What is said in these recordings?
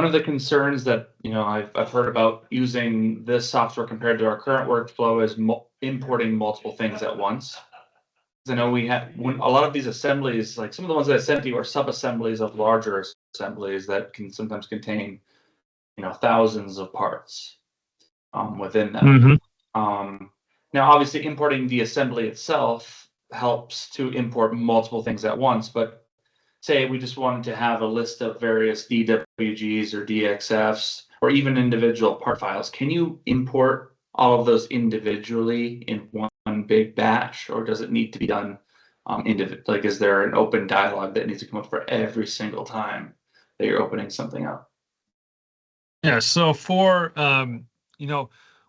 of the concerns that I've heard about using this software compared to our current workflow is importing multiple things at once. I know we have a lot of these assemblies, like some of the ones that I sent you, are sub-assemblies of larger assemblies that can sometimes contain thousands of parts within them. Now, obviously, importing the assembly itself helps to import multiple things at once, but say we just wanted to have a list of various DWGs or DXFs or even individual part files. Can you import all of those individually in one big batch, or does it need to be done like, is there an open dialog that needs to come up for every single time that you're opening something up? Yeah, so for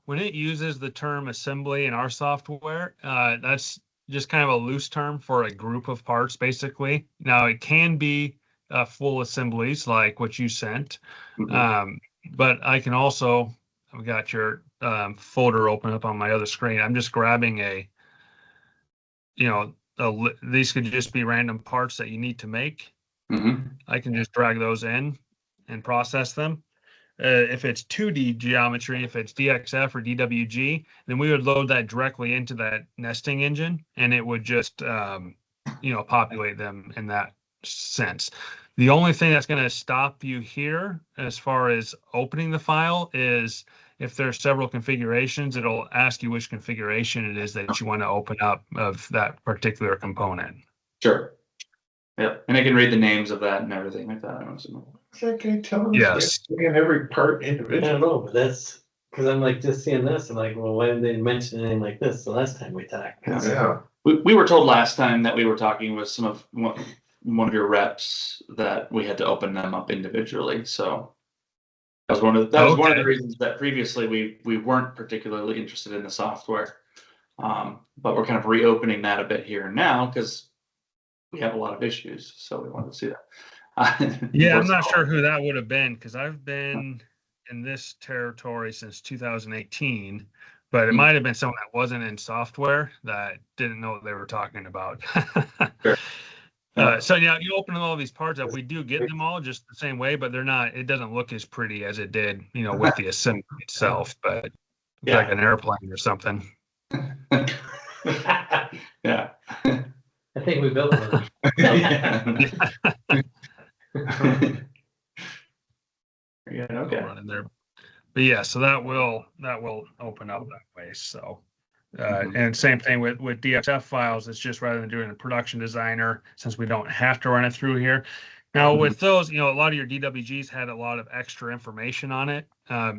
when it uses the term assembly in our software, that's just kind of a loose term for a group of parts, basically. Now, it can be full assemblies like what you sent, but I can also, I've got your folder open up on my other screen. I'm just grabbing these could just be random parts that you need to make. I can just drag those in and process them. If it's 2D geometry, if it's DXF or DWG, then we would load that directly into that nesting engine, and it would just, populate them in that sense. The only thing that's going to stop you here as far as opening the file is if there's several configurations, it'll ask you which configuration it is that you want to open up of that particular component. Sure. Yep. And I can read the names of that and everything like that. Can you tell us? Yes. And every part individually. I don't know, but that's because I'm like just seeing this and like, well, why didn't they mention anything like this the last time we talked? Yeah. We were told last time that we were talking with one of your reps that we had to open them up individually. So that was one of the reasons that previously we weren't particularly interested in the software. But we're kind of reopening that a bit here and now because we have a lot of issues. So we wanted to see that. Yeah, I'm not sure who that would have been because I've been in this territory since 2018, but it might have been someone that wasn't in software that didn't know what they were talking about. Sure. So yeah, you open all these parts up. We do get them all just the same way, but they're not. It doesn't look as pretty as it did, with the assembly itself. But it's like an airplane or something. Yeah. I think we built one. Yeah, okay. Run in there. But yeah, so that will open up that way. So and same thing with DXF files. It's just rather than doing a production designer, since we don't have to run it through here. Now with those, a lot of your DWGs had a lot of extra information on it.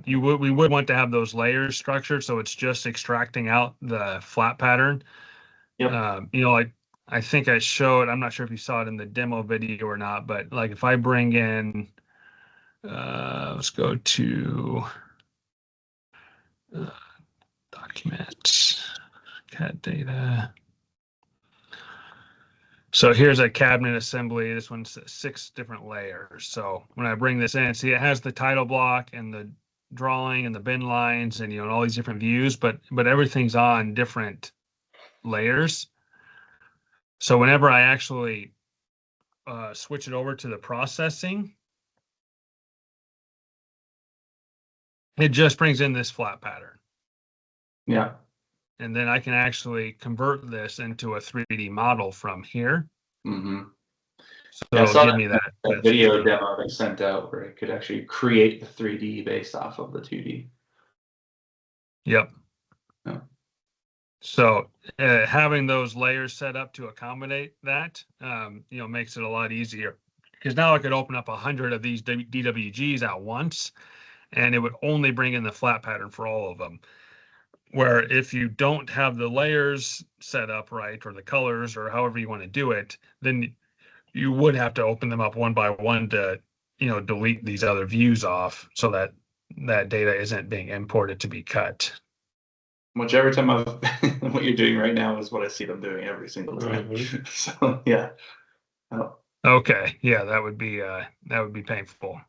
We would want to have those layers structured, so it's just extracting out the flat pattern. Yep. Like I think I showed, I'm not sure if you saw it in the demo video or not, but like if I bring in, let's go to document, CAD data. So here's a cabinet assembly. This one's 6 different layers. So when I bring this in, see, it has the title block and the drawing and the bin lines and, and all these different views, but everything's on different layers. So whenever I actually switch it over to the processing, it just brings in this flat pattern. Yeah. And then I can actually convert this into a 3D model from here. So it'll give me that video demo they sent out where it could actually create the 3D based off of the 2D. Yep. Yeah. So having those layers set up to accommodate that, makes it a lot easier. Because now I could open up 100 of these DWGs at once, and it would only bring in the flat pattern for all of them. Where if you don't have the layers set up right, or the colors, or however you want to do it, then you would have to open them up one by one to, delete these other views off so that that data isn't being imported to be cut. Which every time what you're doing right now is what I see them doing every single time. So yeah. Oh. Okay. Yeah, that would be painful.